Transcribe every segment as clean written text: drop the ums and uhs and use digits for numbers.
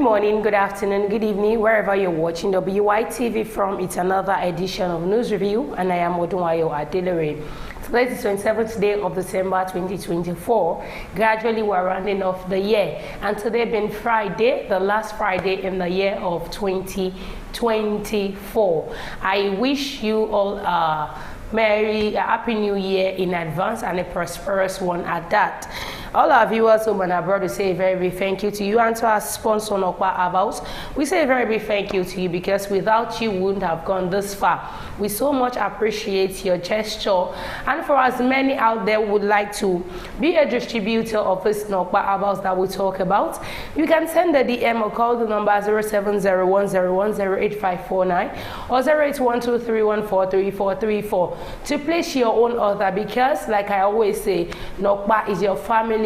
morning, good afternoon, good evening, wherever you're watching Wike TV from. It's another edition of News Review, and I am Odunwayo Adelere. Today is the 27th day of December 2024. Gradually, we're rounding off the year, and today being Friday, the last Friday in the year of 2024. I wish you all a happy new year in advance and a prosperous one at that. All our viewers home and abroad, we say a very big thank you to you, and to our sponsor Nokpa Abos, we say a very big thank you to you, because without you we wouldn't have gone this far. We so much appreciate your gesture, and for as many out there who would like to be a distributor of this Nokpa Abos that we talk about, you can send a DM or call the number 0701010859 or 0812314334 to place your own order, because like I always say, Nokpa is your family's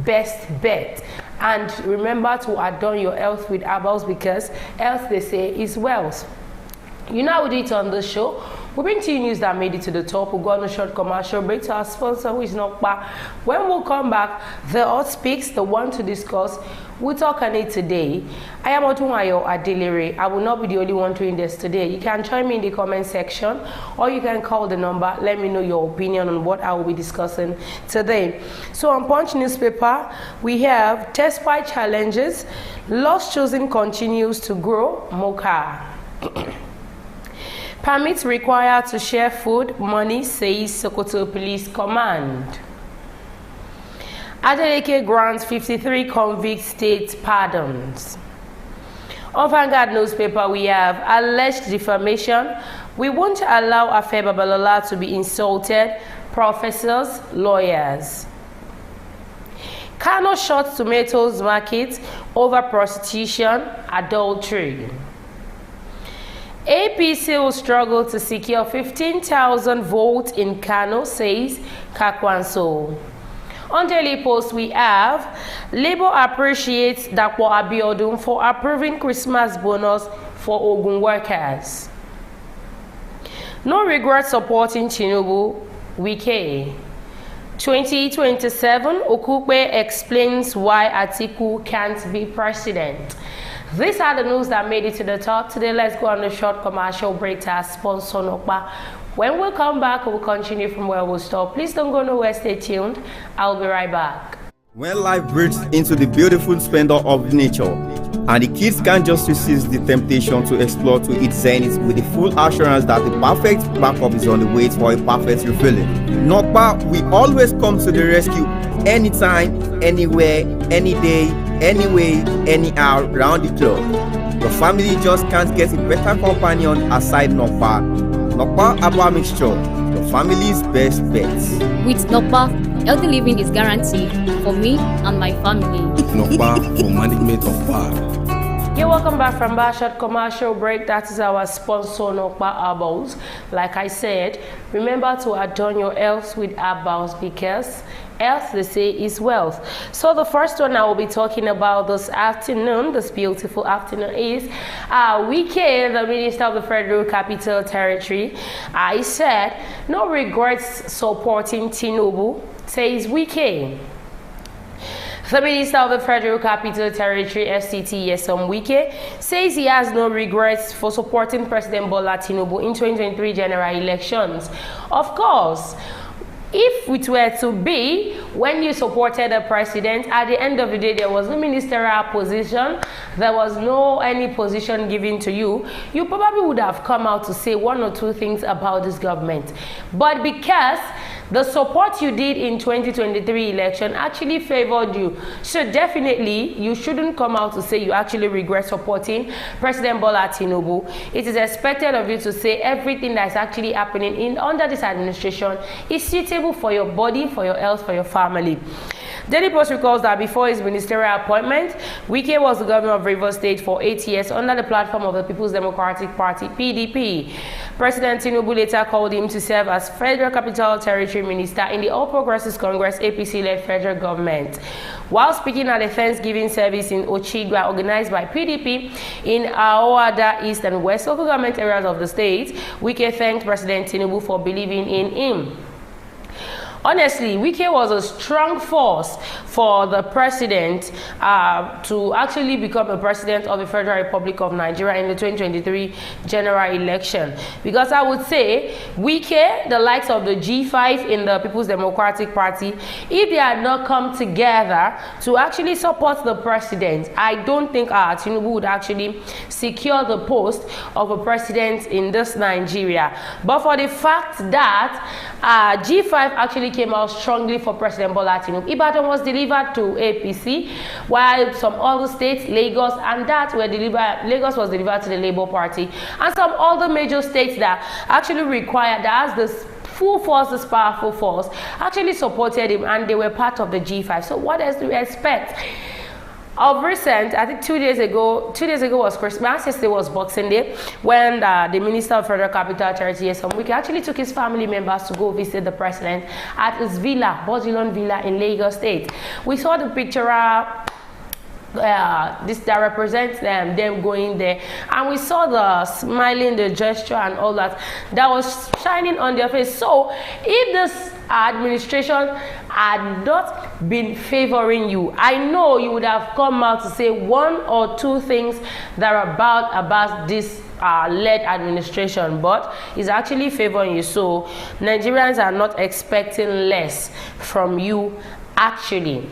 best bet. And remember to adorn your health with herbals, because health, they say, is wealth. You know how we do it on the show. We bring to you news that made it to the top. We'll go on a short commercial break to our sponsor, who is Nokpa. When we'll come back, the Hot Speaks, the one to discuss, we'll talk on it today. I am Odunwayo Adelere. I will not be the only one doing this today. You can join me in the comment section, or you can call the number. Let me know your opinion on what I will be discussing today. So on Punch newspaper, we have despite challenges, loss choosing continues to grow. Mocha. Permits required to share food money, says Sokoto Police Command. Adeleke grants 53 convict state pardons. On Vanguard newspaper, we have alleged defamation. We won't allow Afe Babalola to be insulted. Professors, lawyers. Kano short tomatoes market over prostitution, adultery. APC will struggle to secure 15,000 votes in Kano, says Kakwanso. On Daily Post, we have Labour appreciates Dapo Abiodun for approving Christmas bonus for Ogun workers. No regret supporting Tinubu, Wike. 2027, Okupe explains why Atiku can't be president. These are the news that made it to the top. Today, let's go on a short commercial break to our sponsor, Nokpa. When we come back, we'll continue from where we'll stop. Please don't go nowhere, stay tuned. I'll be right back. When life breathes into the beautiful splendor of nature, and the kids can't just resist the temptation to explore to its zenith with the full assurance that the perfect backup is on the way for a perfect refilling. Nokpa, we always come to the rescue anytime, anywhere, any day, anyway, anyhow, round the clock. Your family just can't get a better companion aside Nokpa. Nokpa Abba Mixture, your family's best bet. With Nokpa, healthy living is guaranteed for me and my family. Nokpa for management of power. Yeah, welcome back from our short commercial break. That is our sponsor, Nokpa Herbals. Like I said, remember to adorn your health with herbals, because health, they say, is wealth. So the first one I will be talking about this afternoon, this beautiful afternoon, is Wike, the Minister of the Federal Capital Territory. I said, no regrets supporting Tinubu, says Wike. The Minister of the Federal Capital Territory, FCT, Yesom Wike, says he has no regrets for supporting President Bola Tinubu in 2023 general elections. Of course, if it were to be when you supported the president, at the end of the day, there was no ministerial position, there was no any position given to you, you probably would have come out to say one or two things about this government. But because the support you did in 2023 election actually favored you, so definitely you shouldn't come out to say you actually regret supporting President Bola Tinubu. It is expected of you to say everything that is actually happening under this administration is suitable for your body, for your health, for your family. Daily Post recalls that before his ministerial appointment, Wike was the governor of Rivers State for 8 years under the platform of the People's Democratic Party, PDP. President Tinubu later called him to serve as Federal Capital Territory Minister in the All Progressives Congress APC-led federal government. While speaking at a Thanksgiving service in Ochigwa organized by PDP in Aoada East and West local government areas of the state, Wike thanked President Tinubu for believing in him. honestly, Wike was a strong force for the president to actually become a president of the Federal Republic of Nigeria in the 2023 general election. Because I would say Wike, the likes of the G5 in the People's Democratic Party, if they had not come together to actually support the president, I don't think Tinubu would actually secure the post of a president in this Nigeria. But for the fact that G5 actually came out strongly for President Bola Tinubu, Ibadan was delivered to APC, while some other states, Lagos was delivered to the Labour Party, and some other major states that actually required, that has this full force, this powerful force, actually supported him, and they were part of the G5. So what else do we expect? Of recent, I think 2 days ago was Christmas, yesterday was Boxing Day, when the Minister of Federal Capital Territory, Wike, actually took his family members to go visit the president at his villa, Bodilon Villa in Lagos State. We saw the picture this that represents them going there, and we saw the smiling, the gesture and all that was shining on their face. So if this administration had not been favoring you, I know you would have come out to say one or two things that are about this led administration, but it's actually favoring you. So Nigerians are not expecting less from you actually.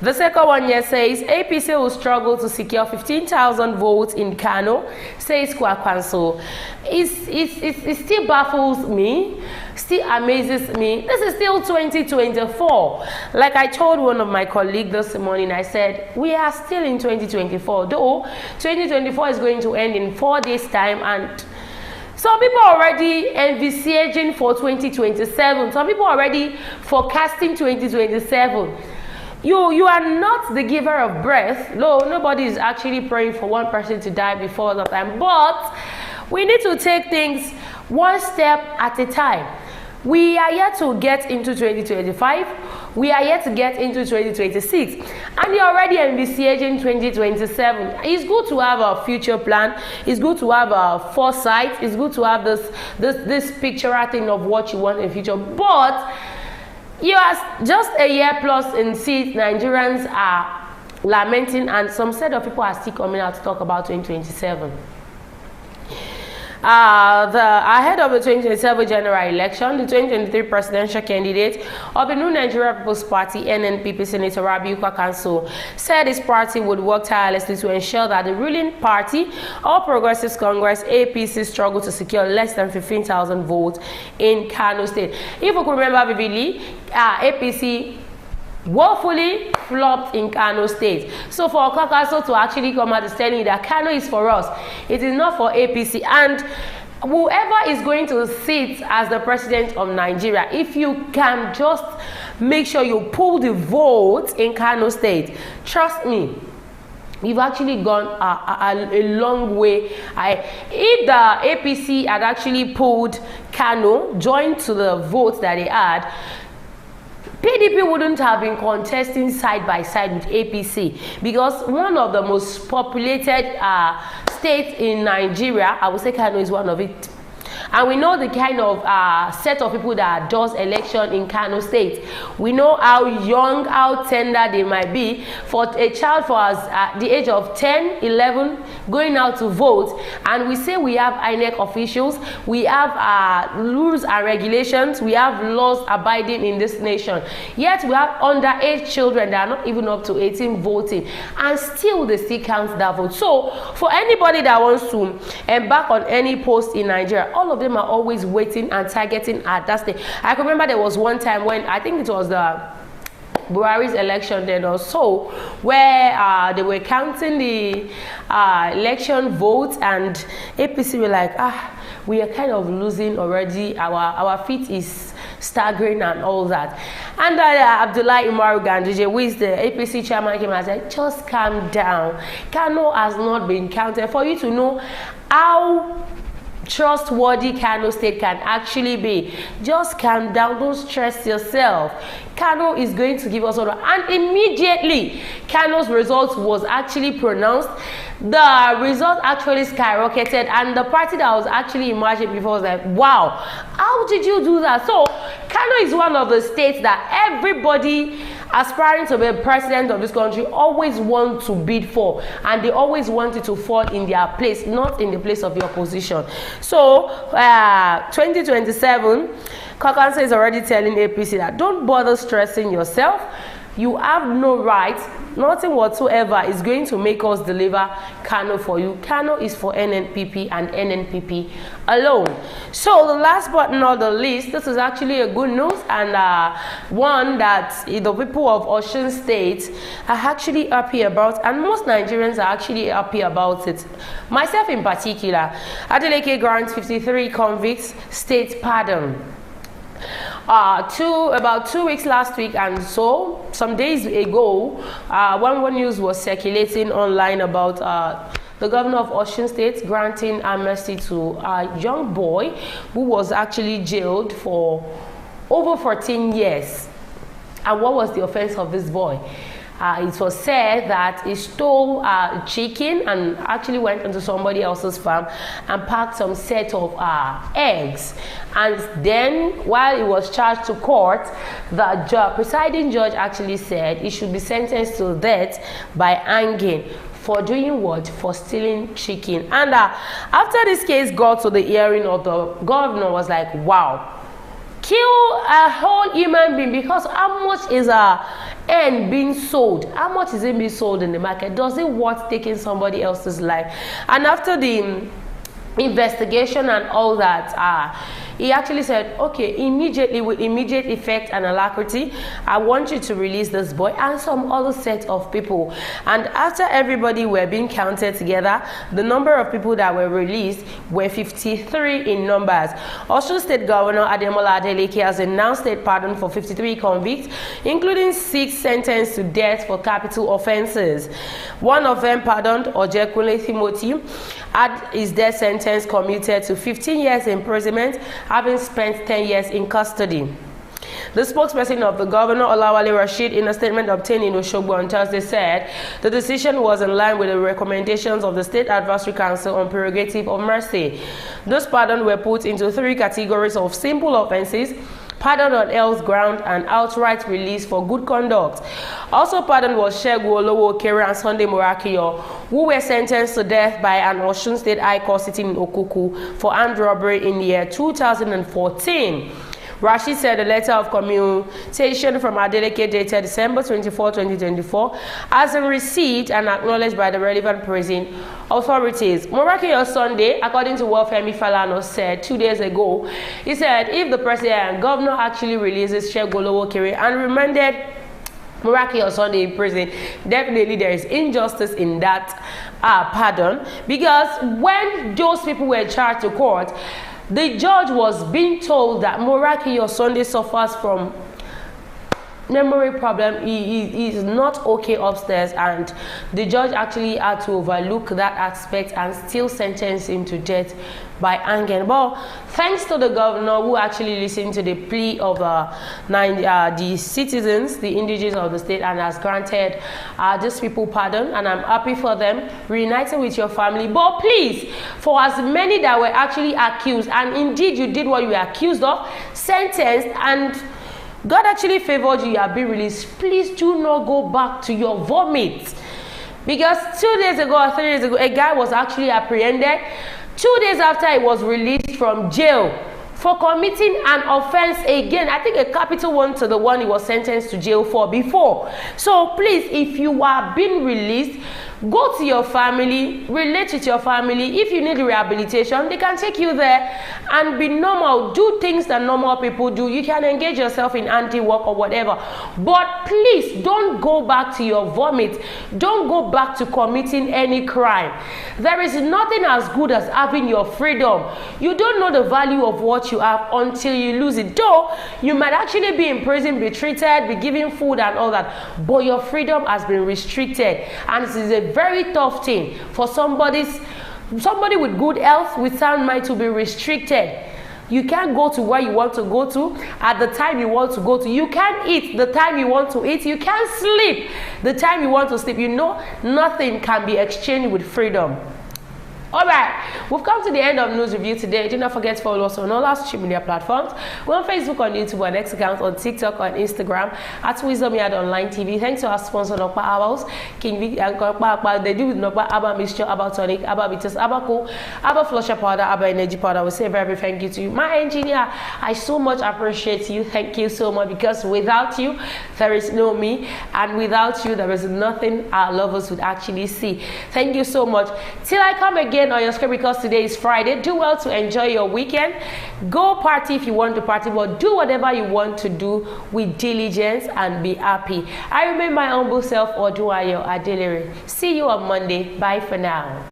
The second one here says APC will struggle to secure 15,000 votes in Kano, says Kwakwanso. It still baffles me, still amazes me. This is still 2024. Like I told one of my colleagues this morning, I said, we are still in 2024, though 2024 is going to end in 4 days' time, and some people are already envisaging for 2027. Some people are already forecasting 2027. You are not the giver of breath. No, nobody is actually praying for one person to die before the time. But we need to take things one step at a time. We are yet to get into 2025. We are yet to get into 2026. And you're already envisaging 2027. It's good to have a future plan. It's good to have a foresight. It's good to have this picture thing of what you want in the future. But you are just a year plus in seats. Nigerians are lamenting, and some set of people are still coming out to talk about 2027. Ahead of the 2027 general election, the 2023 presidential candidate of the New Nigeria People's Party, NNPP, Senator Rabiu Kwankwaso, said his party would work tirelessly to ensure that the ruling party, All Progressives Congress, APC, struggle to secure less than 15,000 votes in Kano State. If you can remember vividly, APC woefully flopped in Kano State. So for Kwankwaso to actually come out and tell you that Kano is for us, it is not for APC. And whoever is going to sit as the president of Nigeria, if you can just make sure you pull the vote in Kano State, trust me, you've actually gone a long way. If the APC had actually pulled Kano, joined to the votes that they had, PDP wouldn't have been contesting side by side with APC, because one of the most populated states in Nigeria, I would say Kano is one of it. And we know the kind of set of people that does election in Kano State. We know how young, how tender they might be for a child for us at the age of 10, 11, going out to vote. And we say we have INEC officials, we have rules and regulations, we have laws abiding in this nation. Yet we have underage children that are not even up to 18 voting, and still they still count that vote. So for anybody that wants to embark on any post in Nigeria, all of them are always waiting and targeting at that stage. I can remember there was one time when, I think it was the Buhari's election then or so, where they were counting the election votes, and APC were like, we are kind of losing already, our feet is staggering and all that. And Abdullahi Umaru Ganduje, who is the APC chairman, came and said, just calm down. Kano has not been counted. For you to know how trustworthy Kano State can actually be. Just calm down, don't stress yourself. Kano is going to give us order. And immediately, Kano's result was actually pronounced. The result actually skyrocketed, and the party that was actually emerging before was like, wow, how did you do that? So, Kano is one of the states that everybody aspiring to be president of this country always want to bid for, and they always want it to fall in their place, not in the place of the opposition. So 2027, Kakansa is already telling APC that don't bother stressing yourself. You have no right, nothing whatsoever is going to make us deliver Kano for you. Kano is for NNPP and NNPP alone. So the last but not the least, this is actually a good news, and one that the people of Osun State are actually happy about, and most Nigerians are actually happy about it. Myself in particular, Adeleke grants 53 convicts state pardon. About 2 weeks last week, and so some days ago, one news was circulating online about the governor of Osun State granting amnesty to a young boy who was actually jailed for over 14 years. And what was the offense of this boy? It was said that he stole chicken and actually went into somebody else's farm and packed some set of eggs. And then, while he was charged to court, the presiding judge actually said he should be sentenced to death by hanging. For doing what? For stealing chicken. And after this case got to the hearing of the governor, was like, wow, kill a whole human being, because how much is a end being sold? How much is it being sold in the market? Does it worth taking somebody else's life? And after the investigation and all that, he actually said, okay, immediately, with immediate effect and alacrity, I want you to release this boy and some other set of people. And after everybody were being counted together, the number of people that were released were 53 in numbers. Osun State Governor Ademola Adeleke has announced state pardon for 53 convicts, including 6 sentenced to death for capital offenses. One of them pardoned, Ojekunle Timothy, had his death sentence commuted to 15 years imprisonment, having spent 10 years in custody. The spokesperson of the governor, Olawale Rashid, in a statement obtained in Osogbo on Thursday, said the decision was in line with the recommendations of the State Advisory Council on prerogative of mercy. Those pardons were put into 3 categories of simple offenses, pardon on health ground, and outright release for good conduct. Also pardoned was Shegu Olowo Okere and Sunday Morakiyo, who were sentenced to death by an Osun State High Court sitting in Okuku for armed robbery in the year 2014. Rashid said a letter of commutation from Adeleke dated December 24, 2024 has been received and acknowledged by the relevant prison authorities. Morakiyo Sunday, according to what Femi Falana said 2 days ago, he said if the president and governor actually releases Shegu Olowo Okere and remanded Morakiyo Sunday in prison, definitely there is injustice in that pardon, because when those people were charged to court, the judge was being told that Morakiyo Sunday suffers from memory problem. He is not okay upstairs, and the judge actually had to overlook that aspect and still sentence him to death by hanging. But thanks to the governor, who actually listened to the plea of the citizens, the indigenous of the state, and has granted these people pardon, and I'm happy for them. Reuniting with your family. But please, for as many that were actually accused, and indeed you did what you were accused of, sentenced, and God actually favored you, you have been released, please do not go back to your vomit. Because 2 days ago or 3 days ago, a guy was actually apprehended 2 days after he was released from jail for committing an offense again. I think a capital one to the one he was sentenced to jail for before. So please, if you are being released, go to your family, relate with your family. If you need rehabilitation, they can take you there and be normal. Do things that normal people do. You can engage yourself in anti-work or whatever. But please, don't go back to your vomit. Don't go back to committing any crime. There is nothing as good as having your freedom. You don't know the value of what you have until you lose it. Though, you might actually be in prison, be treated, be given food and all that. But your freedom has been restricted. And this is a very tough thing for somebody's Somebody with good health, with sound mind, to be restricted. You can't go to where you want to go to at the time you want to go to. You can't eat the time you want to eat. You can't sleep the time you want to sleep. You know, nothing can be exchanged with freedom. All right, we've come to the end of news review today. Do not forget to follow us on all our social media platforms. We're on Facebook, on YouTube, on X account, on TikTok, on Instagram, at Wisdom Yard Online TV. Thanks to our sponsor, Nokpa Herbals, King Vic and Nokpa. They do with Nokpa Herbal Mixture, Herbal Tonic, Herbal Bitters, Herbal Cool, Herbal Flusher Powder, Herbal Energy Powder. We say very thank you to you. My engineer, I so much appreciate you. Thank you so much, because without you, there is no me. And without you, there is nothing our lovers would actually see. Thank you so much. Till I come again on your screen, because today is Friday. Do well to enjoy your weekend. Go party if you want to party, but do whatever you want to do with diligence and be happy. I remain my humble self, Oduayo Adelere. See you on Monday. Bye for now.